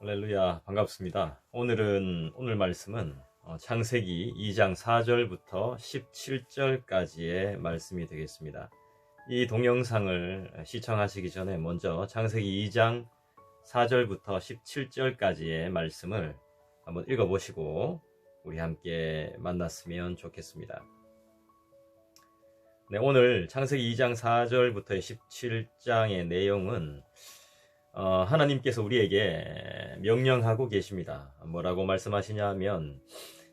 할렐루야, 반갑습니다. 오늘 말씀은 창세기 2장 4절부터 17절까지의 말씀이 되겠습니다. 이 동영상을 시청하시기 전에 먼저 창세기 2장 4절부터 17절까지의 말씀을 한번 읽어보시고 우리 함께 만났으면 좋겠습니다. 네, 오늘 창세기 2장 4절부터 17장의 내용은 하나님께서 우리에게 명령하고 계십니다. 뭐라고 말씀하시냐면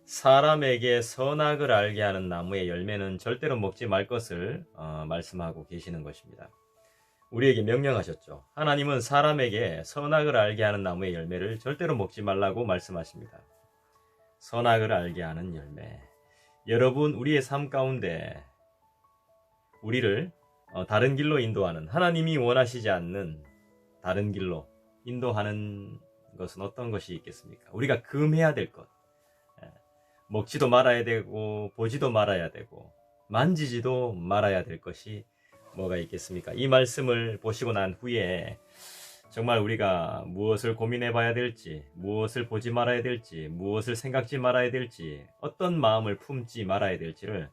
사람에게 선악을 알게 하는 나무의 열매는 절대로 먹지 말 것을 말씀하고 계시는 것입니다. 우리에게 명령하셨죠. 하나님은 사람에게 선악을 알게 하는 나무의 열매를 절대로 먹지 말라고 말씀하십니다. 선악을 알게 하는 열매. 여러분, 우리의 삶 가운데 우리를 다른 길로 인도하는, 하나님이 원하시지 않는 다른 길로 인도하는 것은 어떤 것이 있겠습니까? 우리가 금해야 될 것, 먹지도 말아야 되고 보지도 말아야 되고 만지지도 말아야 될 것이 뭐가 있겠습니까? 이 말씀을 보시고 난 후에 정말 우리가 무엇을 고민해 봐야 될지, 무엇을 보지 말아야 될지, 무엇을 생각지 말아야 될지, 어떤 마음을 품지 말아야 될지를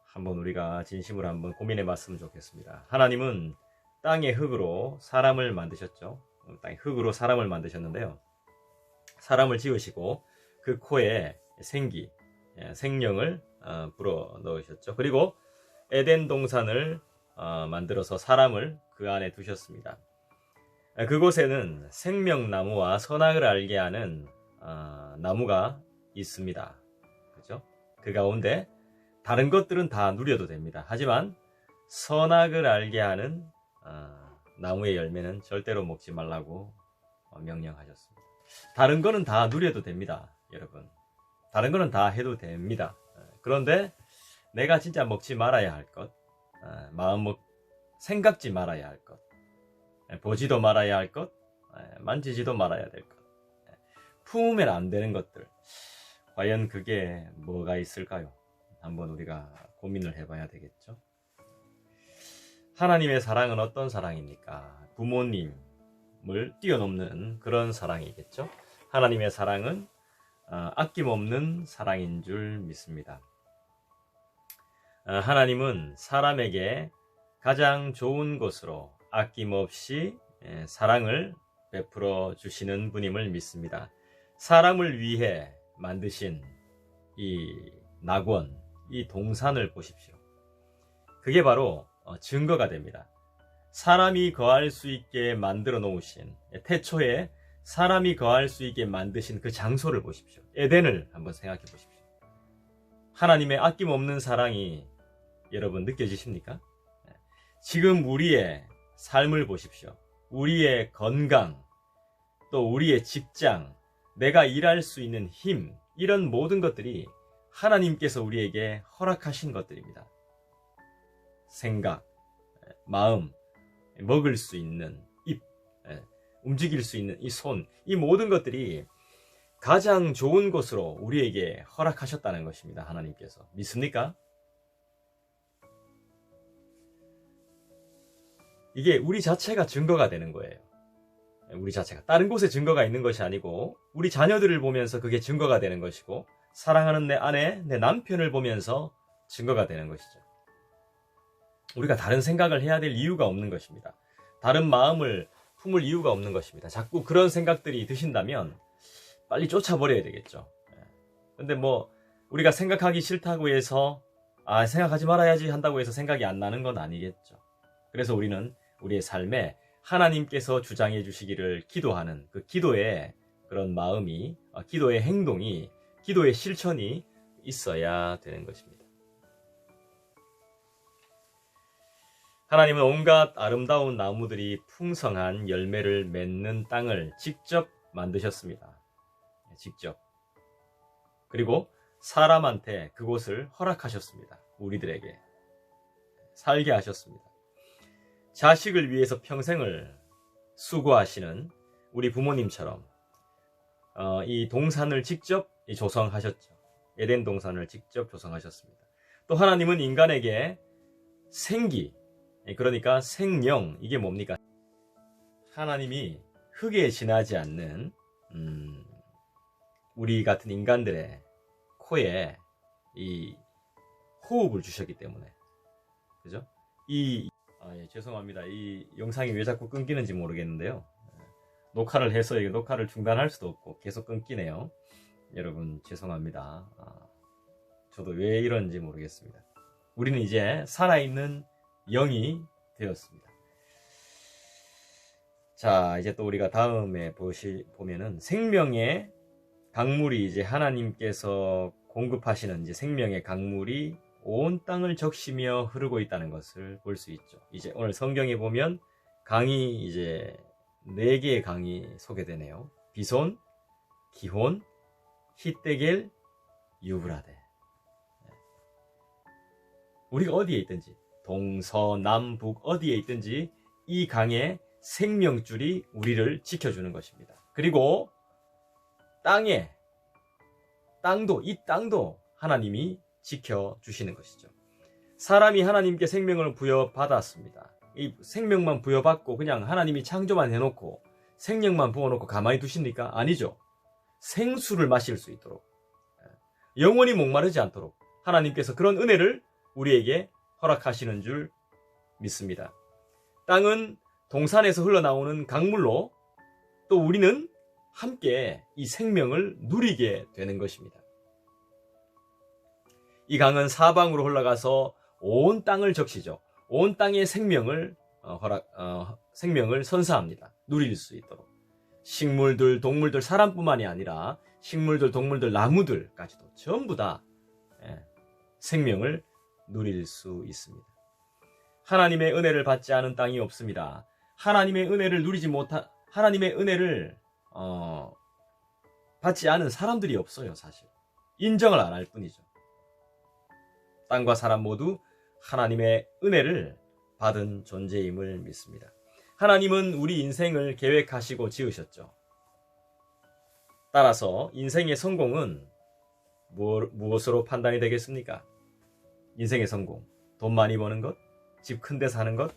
한번 우리가 진심으로 한번 고민해 봤으면 좋겠습니다. 하나님은 땅의 흙으로 사람을 만드셨죠. 땅의 흙으로 사람을 만드셨는데요. 사람을 지으시고 그 코에 생기, 생명을 불어 넣으셨죠. 그리고 에덴 동산을 만들어서 사람을 그 안에 두셨습니다. 그곳에는 생명나무와 선악을 알게 하는 나무가 있습니다. 그죠? 그 가운데 다른 것들은 다 누려도 됩니다. 하지만 선악을 알게 하는 나무의 열매는 절대로 먹지 말라고 명령하셨습니다. 다른 거는 다 누려도 됩니다, 여러분. 다른 거는 다 해도 됩니다. 그런데 내가 진짜 먹지 말아야 할 것, 생각지 말아야 할 것, 보지도 말아야 할 것, 만지지도 말아야 될 것, 품으면 안 되는 것들, 과연 그게 뭐가 있을까요? 한번 우리가 고민을 해봐야 되겠죠. 하나님의 사랑은 어떤 사랑입니까? 부모님을 뛰어넘는 그런 사랑이겠죠. 하나님의 사랑은 아낌없는 사랑인 줄 믿습니다. 하나님은 사람에게 가장 좋은 것으로 아낌없이 사랑을 베풀어 주시는 분임을 믿습니다. 사람을 위해 만드신 이 낙원, 이 동산을 보십시오. 그게 바로 증거가 됩니다. 사람이 거할 수 있게 만들어 놓으신, 태초에 사람이 거할 수 있게 만드신 그 장소를 보십시오. 에덴을 한번 생각해 보십시오. 하나님의 아낌없는 사랑이 여러분 느껴지십니까? 지금 우리의 삶을 보십시오. 우리의 건강, 또 우리의 직장, 내가 일할 수 있는 힘, 이런 모든 것들이 하나님께서 우리에게 허락하신 것들입니다. 생각, 마음, 먹을 수 있는 입, 움직일 수 있는 이 손, 이 모든 것들이 가장 좋은 것으로 우리에게 허락하셨다는 것입니다. 하나님께서. 믿습니까? 이게 우리 자체가 증거가 되는 거예요. 우리 자체가. 다른 곳에 증거가 있는 것이 아니고 우리 자녀들을 보면서 그게 증거가 되는 것이고, 사랑하는 내 아내, 내 남편을 보면서 증거가 되는 것이죠. 우리가 다른 생각을 해야 될 이유가 없는 것입니다. 다른 마음을 품을 이유가 없는 것입니다. 자꾸 그런 생각들이 드신다면 빨리 쫓아버려야 되겠죠. 근데 우리가 생각하기 싫다고 해서 생각하지 말아야지 한다고 해서 생각이 안 나는 건 아니겠죠. 그래서 우리는 우리의 삶에 하나님께서 주장해 주시기를 기도하는 그 기도의 그런 마음이, 기도의 행동이, 기도의 실천이 있어야 되는 것입니다. 하나님은 온갖 아름다운 나무들이 풍성한 열매를 맺는 땅을 직접 만드셨습니다. 직접. 그리고 사람한테 그곳을 허락하셨습니다. 우리들에게 살게 하셨습니다. 자식을 위해서 평생을 수고하시는 우리 부모님처럼 이 동산을 직접 조성하셨죠. 에덴 동산을 직접 조성하셨습니다. 또 하나님은 인간에게 생기, 그러니까 생명, 이게 뭡니까? 하나님이 흙에 지나지 않는 우리 같은 인간들의 코에 이 호흡을 주셨기 때문에, 그죠? 죄송합니다. 이 영상이 왜 자꾸 끊기는지 모르겠는데요. 녹화를 해서 녹화를 중단할 수도 없고 계속 끊기네요. 여러분 죄송합니다. 저도 왜 이런지 모르겠습니다. 우리는 이제 살아있는 영이 되었습니다. 자, 이제 또 우리가 다음에 보면은 생명의 강물이 이제 하나님께서 공급하시는 이제 생명의 강물이 온 땅을 적시며 흐르고 있다는 것을 볼 수 있죠. 이제 오늘 성경에 보면 강이 이제 4개의 강이 소개되네요. 비손, 기혼, 히데겔, 유브라데. 우리가 어디에 있든지, 동서남북 어디에 있든지 이 강의 생명줄이 우리를 지켜주는 것입니다. 그리고 이 땅도 하나님이 지켜주시는 것이죠. 사람이 하나님께 생명을 부여받았습니다. 이 생명만 부여받고 그냥 하나님이 창조만 해놓고 생명만 부어놓고 가만히 두십니까? 아니죠. 생수를 마실 수 있도록, 영원히 목마르지 않도록 하나님께서 그런 은혜를 우리에게 허락하시는 줄 믿습니다. 땅은 동산에서 흘러나오는 강물로 또 우리는 함께 이 생명을 누리게 되는 것입니다. 이 강은 사방으로 흘러가서 온 땅을 적시죠. 온 땅의 생명을 생명을 선사합니다. 누릴 수 있도록. 식물들, 동물들, 사람뿐만이 아니라 식물들, 동물들, 나무들까지도 전부 다 생명을 누릴 수 있습니다. 하나님의 은혜를 받지 않은 땅이 없습니다. 하나님의 은혜를 하나님의 은혜를 받지 않은 사람들이 없어요, 사실. 인정을 안 할 뿐이죠. 땅과 사람 모두 하나님의 은혜를 받은 존재임을 믿습니다. 하나님은 우리 인생을 계획하시고 지으셨죠. 따라서 인생의 성공은 무엇으로 판단이 되겠습니까? 인생의 성공, 돈 많이 버는 것, 집 큰 데 사는 것,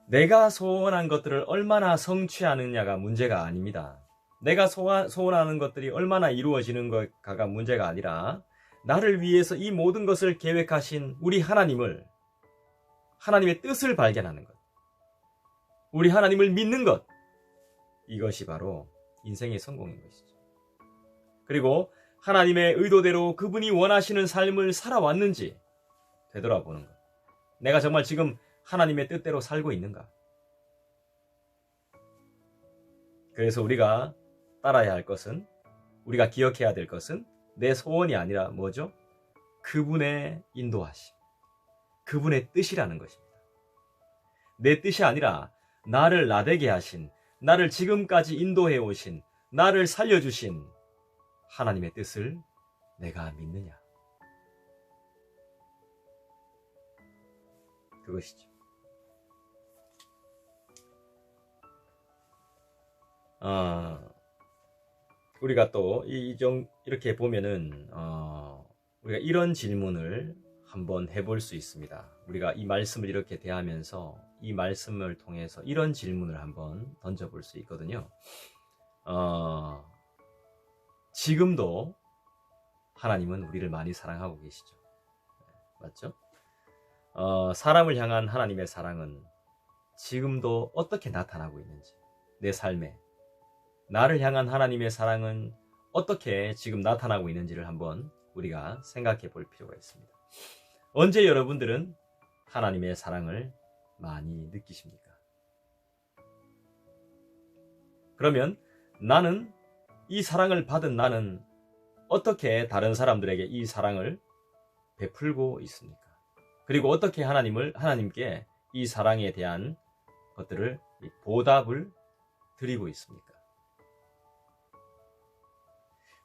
내가 소원한 것들을 얼마나 성취하느냐가 문제가 아닙니다. 내가 소원하는 것들이 얼마나 이루어지는가가 문제가 아니라 나를 위해서 이 모든 것을 계획하신 우리 하나님의 뜻을 발견하는 것, 우리 하나님을 믿는 것, 이것이 바로 인생의 성공인 것이죠. 그리고 하나님의 의도대로 그분이 원하시는 삶을 살아왔는지 되돌아보는 것. 내가 정말 지금 하나님의 뜻대로 살고 있는가? 그래서 우리가 따라야 할 것은, 우리가 기억해야 될 것은 내 소원이 아니라 뭐죠? 그분의 인도하심, 그분의 뜻이라는 것입니다. 내 뜻이 아니라 나를 나되게 하신, 나를 지금까지 인도해 오신, 나를 살려주신 하나님의 뜻을 내가 믿느냐? 그것이죠. 우리가 또 이렇게 보면은 우리가 이런 질문을 한번 해볼 수 있습니다. 우리가 이 말씀을 이렇게 대하면서 이 말씀을 통해서 이런 질문을 한번 던져볼 수 있거든요. 지금도 하나님은 우리를 많이 사랑하고 계시죠. 맞죠? 사람을 향한 하나님의 사랑은 지금도 어떻게 나타나고 있는지, 내 삶에 나를 향한 하나님의 사랑은 어떻게 지금 나타나고 있는지를 한번 우리가 생각해 볼 필요가 있습니다. 언제 여러분들은 하나님의 사랑을 많이 느끼십니까? 그러면 이 사랑을 받은 나는 어떻게 다른 사람들에게 이 사랑을 베풀고 있습니까? 그리고 어떻게 하나님께 이 사랑에 대한 것들을 보답을 드리고 있습니까?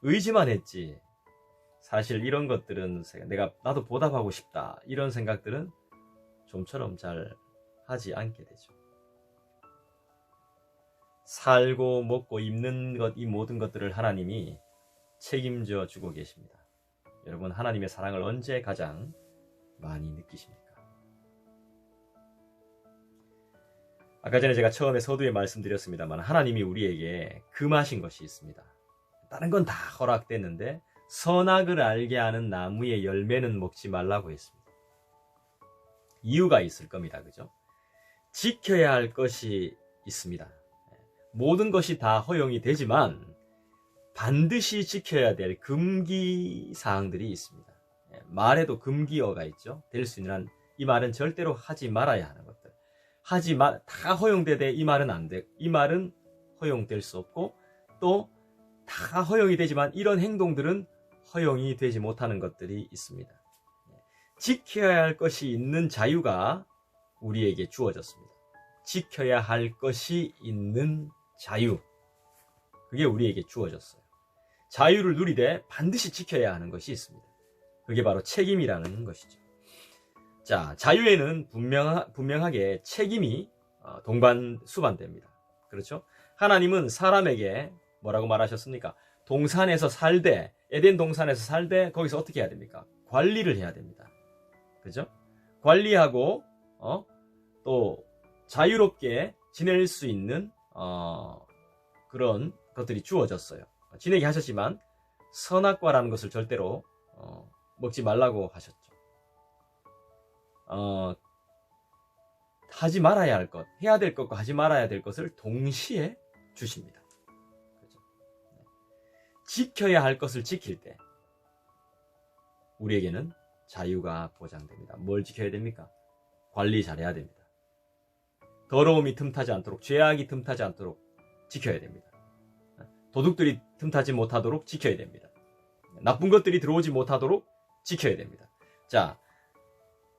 의지만 했지, 사실 이런 것들은 나도 보답하고 싶다, 이런 생각들은 좀처럼 잘 하지 않게 되죠. 살고 먹고 입는 것, 이 모든 것들을 하나님이 책임져 주고 계십니다. 여러분, 하나님의 사랑을 언제 가장 많이 느끼십니까? 아까 전에 제가 처음에 서두에 말씀드렸습니다만 하나님이 우리에게 금하신 것이 있습니다. 다른 건 다 허락됐는데 선악을 알게 하는 나무의 열매는 먹지 말라고 했습니다. 이유가 있을 겁니다. 그죠? 지켜야 할 것이 있습니다. 모든 것이 다 허용이 되지만 반드시 지켜야 될 금기 사항들이 있습니다. 말에도 금기어가 있죠. 될 수 있는 한 이 말은 절대로 하지 말아야 하는 것들. 다 허용되되 이 말은 안 돼. 이 말은 허용될 수 없고 또 다 허용이 되지만 이런 행동들은 허용이 되지 못하는 것들이 있습니다. 지켜야 할 것이 있는 자유가 우리에게 주어졌습니다. 지켜야 할 것이 있는 자유. 그게 우리에게 주어졌어요. 자유를 누리되 반드시 지켜야 하는 것이 있습니다. 그게 바로 책임이라는 것이죠. 자, 자유에는 분명하게 책임이 동반수반됩니다. 그렇죠? 하나님은 사람에게 뭐라고 말하셨습니까? 동산에서 살되, 에덴 동산에서 살되 거기서 어떻게 해야 됩니까? 관리를 해야 됩니다. 그죠? 관리하고 또 자유롭게 지낼 수 있는 그런 것들이 주어졌어요. 지내게 하셨지만 선악과라는 것을 절대로 먹지 말라고 하셨죠. 하지 말아야 할 것, 해야 될 것과 하지 말아야 될 것을 동시에 주십니다. 그렇죠? 지켜야 할 것을 지킬 때 우리에게는 자유가 보장됩니다. 뭘 지켜야 됩니까? 관리 잘해야 됩니다. 더러움이 틈타지 않도록, 죄악이 틈타지 않도록 지켜야 됩니다. 도둑들이 틈타지 못하도록 지켜야 됩니다. 나쁜 것들이 들어오지 못하도록 지켜야 됩니다. 자,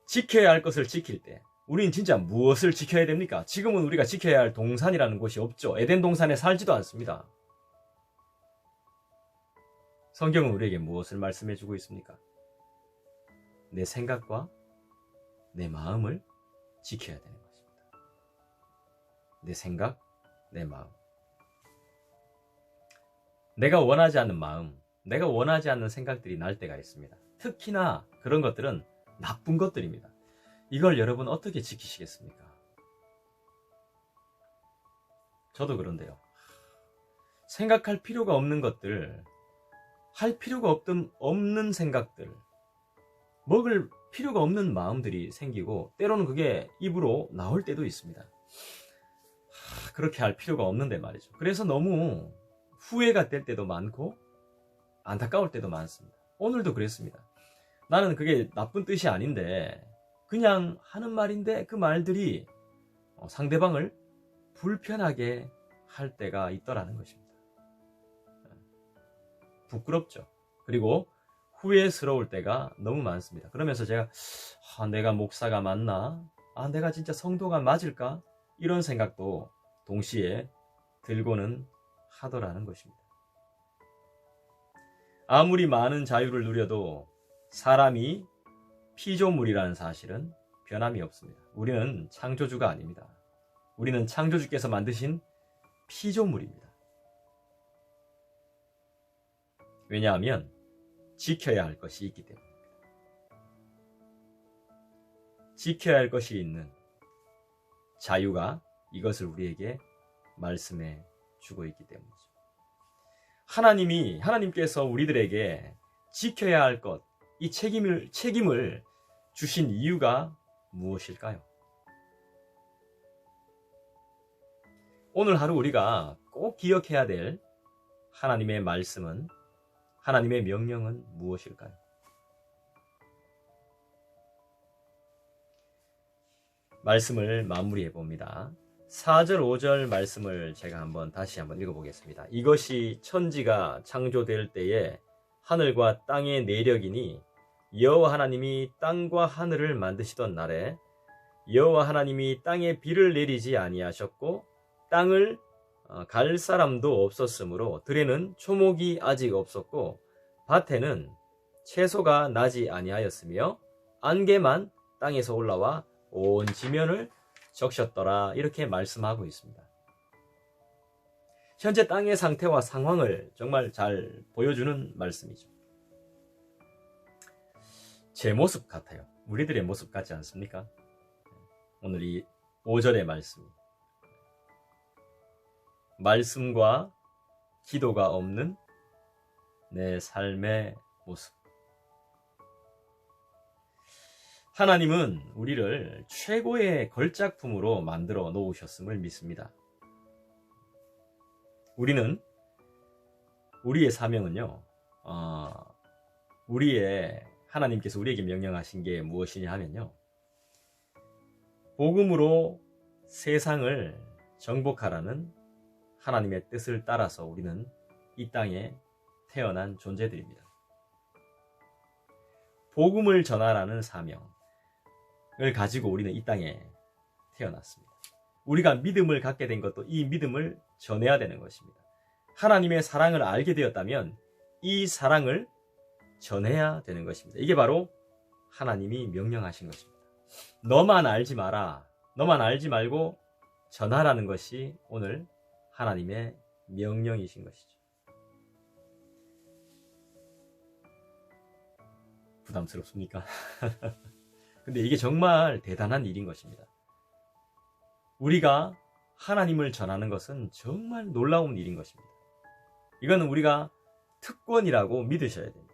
지켜야 할 것을 지킬 때 우리는 진짜 무엇을 지켜야 됩니까? 지금은 우리가 지켜야 할 동산이라는 곳이 없죠. 에덴 동산에 살지도 않습니다. 성경은 우리에게 무엇을 말씀해 주고 있습니까? 내 생각과 내 마음을 지켜야 되는 것입니다. 내 생각, 내 마음. 내가 원하지 않는 마음, 내가 원하지 않는 생각들이 날 때가 있습니다. 특히나 그런 것들은 나쁜 것들입니다. 이걸 여러분 어떻게 지키시겠습니까? 저도 그런데요. 생각할 필요가 없는 것들, 할 필요가 없는 생각들, 먹을 필요가 없는 마음들이 생기고 때로는 그게 입으로 나올 때도 있습니다. 그렇게 할 필요가 없는데 말이죠. 그래서 너무 후회가 될 때도 많고 안타까울 때도 많습니다. 오늘도 그랬습니다. 나는 그게 나쁜 뜻이 아닌데 그냥 하는 말인데 그 말들이 상대방을 불편하게 할 때가 있더라는 것입니다. 부끄럽죠. 그리고 후회스러울 때가 너무 많습니다. 그러면서 제가 내가 목사가 맞나? 내가 진짜 성도가 맞을까? 이런 생각도 동시에 들고는 하더라는 것입니다. 아무리 많은 자유를 누려도 사람이 피조물이라는 사실은 변함이 없습니다. 우리는 창조주가 아닙니다. 우리는 창조주께서 만드신 피조물입니다. 왜냐하면 지켜야 할 것이 있기 때문입니다. 지켜야 할 것이 있는 자유가 이것을 우리에게 말씀해 주고 있기 때문이죠. 하나님께서 우리들에게 지켜야 할 것, 이 책임을 주신 이유가 무엇일까요? 오늘 하루 우리가 꼭 기억해야 될 하나님의 말씀은, 하나님의 명령은 무엇일까요? 말씀을 마무리해 봅니다. 4절, 5절 말씀을 제가 다시 한번 읽어보겠습니다. 이것이 천지가 창조될 때에 하늘과 땅의 내력이니 여호와 하나님이 땅과 하늘을 만드시던 날에 여호와 하나님이 땅에 비를 내리지 아니하셨고 땅을 갈 사람도 없었으므로 들에는 초목이 아직 없었고 밭에는 채소가 나지 아니하였으며 안개만 땅에서 올라와 온 지면을 적셨더라. 이렇게 말씀하고 있습니다. 현재 땅의 상태와 상황을 정말 잘 보여주는 말씀이죠. 제 모습 같아요. 우리들의 모습 같지 않습니까? 오늘 이 5절의 말씀. 말씀과 기도가 없는 내 삶의 모습. 하나님은 우리를 최고의 걸작품으로 만들어 놓으셨음을 믿습니다. 우리의 사명은요, 하나님께서 우리에게 명령하신 게 무엇이냐 하면요, 복음으로 세상을 정복하라는 하나님의 뜻을 따라서 우리는 이 땅에 태어난 존재들입니다. 복음을 전하라는 사명을 가지고 우리는 이 땅에 태어났습니다. 우리가 믿음을 갖게 된 것도 이 믿음을 전해야 되는 것입니다. 하나님의 사랑을 알게 되었다면 이 사랑을 전해야 되는 것입니다. 이게 바로 하나님이 명령하신 것입니다. 너만 알지 마라. 너만 알지 말고 전하라는 것이 오늘 하나님의 명령이신 것이죠. 부담스럽습니까? 근데 이게 정말 대단한 일인 것입니다. 우리가 하나님을 전하는 것은 정말 놀라운 일인 것입니다. 이거는 우리가 특권이라고 믿으셔야 됩니다.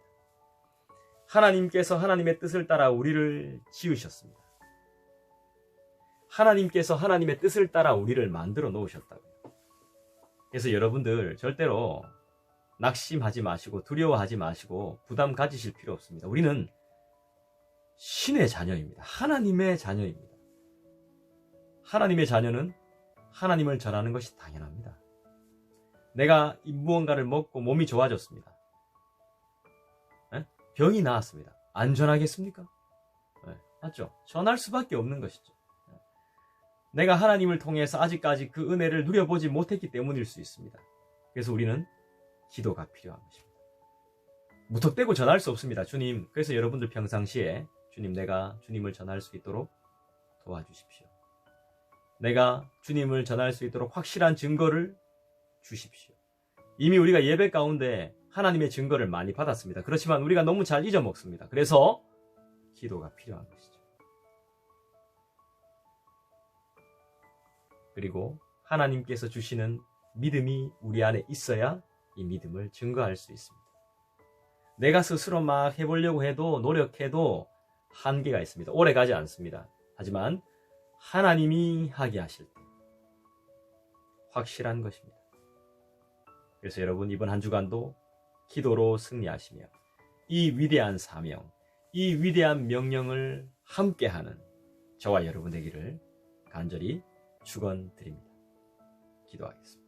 하나님께서 하나님의 뜻을 따라 우리를 지으셨습니다. 하나님께서 하나님의 뜻을 따라 우리를 만들어 놓으셨다고요. 그래서 여러분들 절대로 낙심하지 마시고 두려워하지 마시고 부담 가지실 필요 없습니다. 우리는 신의 자녀입니다. 하나님의 자녀입니다. 하나님의 자녀는 하나님을 전하는 것이 당연합니다. 내가 무언가를 먹고 몸이 좋아졌습니다. 병이 나았습니다. 안 전하겠습니까? 맞죠? 전할 수밖에 없는 것이죠. 내가 하나님을 통해서 아직까지 그 은혜를 누려보지 못했기 때문일 수 있습니다. 그래서 우리는 기도가 필요한 것입니다. 무턱대고 전할 수 없습니다. 주님, 그래서 여러분들 평상시에 주님, 내가 주님을 전할 수 있도록 도와주십시오. 내가 주님을 전할 수 있도록 확실한 증거를 주십시오. 이미 우리가 예배 가운데 하나님의 증거를 많이 받았습니다. 그렇지만 우리가 너무 잘 잊어먹습니다. 그래서 기도가 필요한 것이죠. 그리고 하나님께서 주시는 믿음이 우리 안에 있어야 이 믿음을 증거할 수 있습니다. 내가 스스로 막 해보려고 해도 노력해도 한계가 있습니다. 오래 가지 않습니다. 하지만 하나님이 하게 하실 때 확실한 것입니다. 그래서 여러분, 이번 한 주간도 기도로 승리하시며 이 위대한 사명, 이 위대한 명령을 함께하는 저와 여러분 되기를 간절히 축원드립니다. 기도하겠습니다.